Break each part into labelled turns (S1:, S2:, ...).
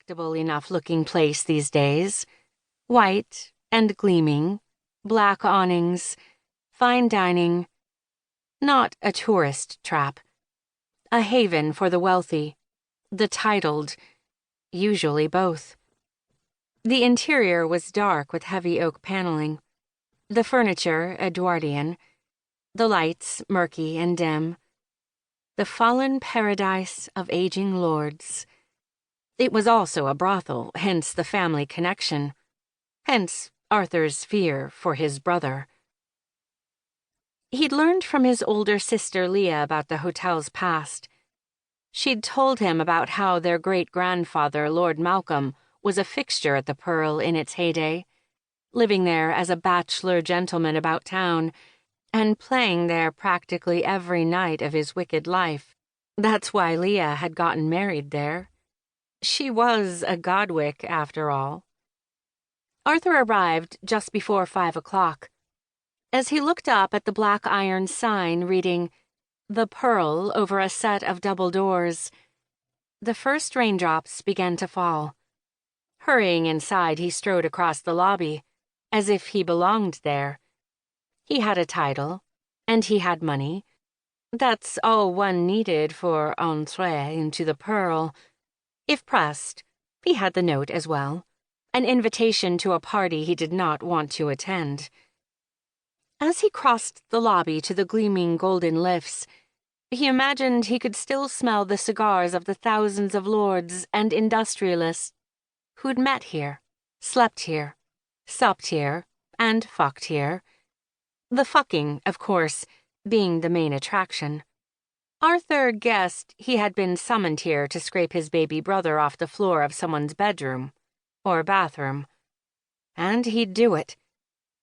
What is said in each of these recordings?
S1: respectable enough looking place these days. White and gleaming, black awnings, fine dining. Not a tourist trap. A haven for the wealthy, the titled, usually both. The interior was dark with heavy oak paneling, the furniture Edwardian, the lights murky and dim. The fallen paradise of aging lords. It was also a brothel, hence the family connection, hence Arthur's fear for his brother. He'd learned from his older sister Leah about the hotel's past. She'd told him about how their great-grandfather, Lord Malcolm, was a fixture at the Pearl in its heyday, living there as a bachelor gentleman about town, and playing there practically every night of his wicked life. That's why Leah had gotten married there. She was a Godwick, after all. Arthur arrived just before 5 o'clock. As he looked up at the black iron sign reading, "The Pearl," over a set of double doors, the first raindrops began to fall. Hurrying inside, he strode across the lobby, as if he belonged there. He had a title, and he had money. That's all one needed for entrée into the Pearl. If pressed, he had the note as well, an invitation to a party he did not want to attend. As he crossed the lobby to the gleaming golden lifts, he imagined he could still smell the cigars of the thousands of lords and industrialists who'd met here, slept here, supped here, and fucked here. The fucking, of course, being the main attraction. Arthur guessed he had been summoned here to scrape his baby brother off the floor of someone's bedroom or bathroom. And he'd do it.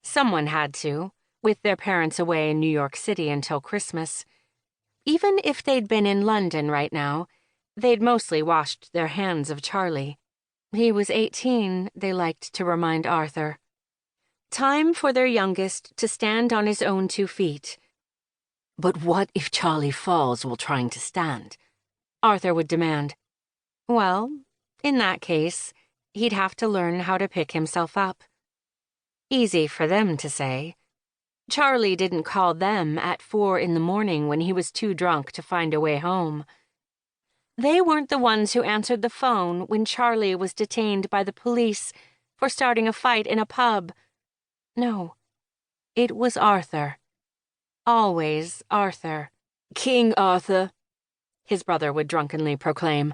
S1: Someone had to, with their parents away in New York City until Christmas. Even if they'd been in London right now, they'd mostly washed their hands of Charlie. He was 18, they liked to remind Arthur. Time for their youngest to stand on his own 2 feet.
S2: But what if Charlie falls while trying to stand?
S1: Arthur would demand. Well, in that case, he'd have to learn how to pick himself up. Easy for them to say. Charlie didn't call them at 4 in the morning when he was too drunk to find a way home. They weren't the ones who answered the phone when Charlie was detained by the police for starting a fight in a pub. No, it was Arthur. Always Arthur.
S2: "King Arthur,"
S1: his brother would drunkenly proclaim.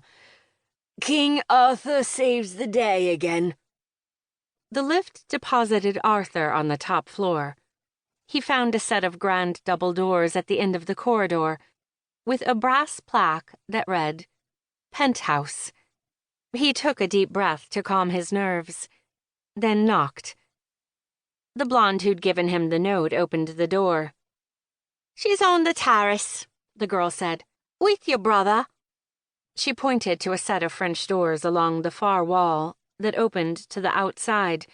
S2: "King Arthur saves the day again."
S1: The lift deposited Arthur on the top floor. He found a set of grand double doors at the end of the corridor, with a brass plaque that read, "Penthouse." He took a deep breath to calm his nerves, then knocked. The blonde who'd given him the note opened the door.
S3: "She's on the terrace," the girl said. "With your brother."
S1: She pointed to a set of French doors along the far wall that opened to the outside.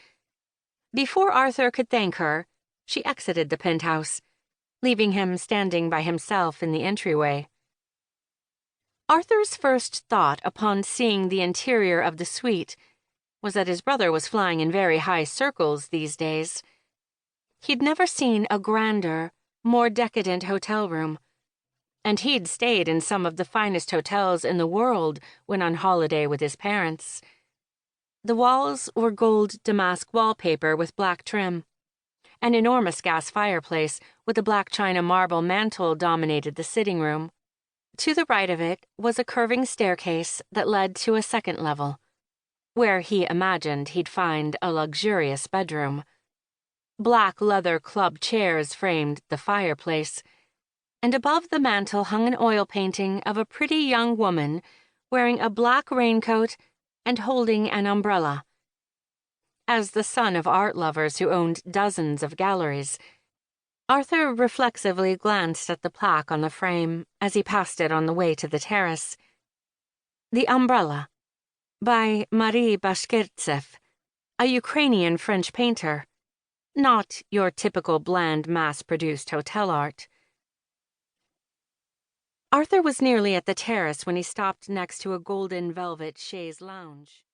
S1: Before Arthur could thank her, she exited the penthouse, leaving him standing by himself in the entryway. Arthur's first thought upon seeing the interior of the suite was that his brother was flying in very high circles these days. He'd never seen a grander, more decadent hotel room, and he'd stayed in some of the finest hotels in the world when on holiday with his parents. The walls were gold damask wallpaper with black trim. An enormous gas fireplace with a black china marble mantel dominated the sitting room. To the right of it was a curving staircase that led to a second level, where he imagined he'd find a luxurious bedroom. Black leather club chairs framed the fireplace, and above the mantel hung an oil painting of a pretty young woman wearing a black raincoat and holding an umbrella. As the son of art lovers who owned dozens of galleries, Arthur reflexively glanced at the plaque on the frame as he passed it on the way to the terrace. The Umbrella, by Marie Bashkirtsev, a Ukrainian French painter. Not your typical bland, mass-produced hotel art. Arthur was nearly at the terrace when he stopped next to a golden velvet chaise lounge.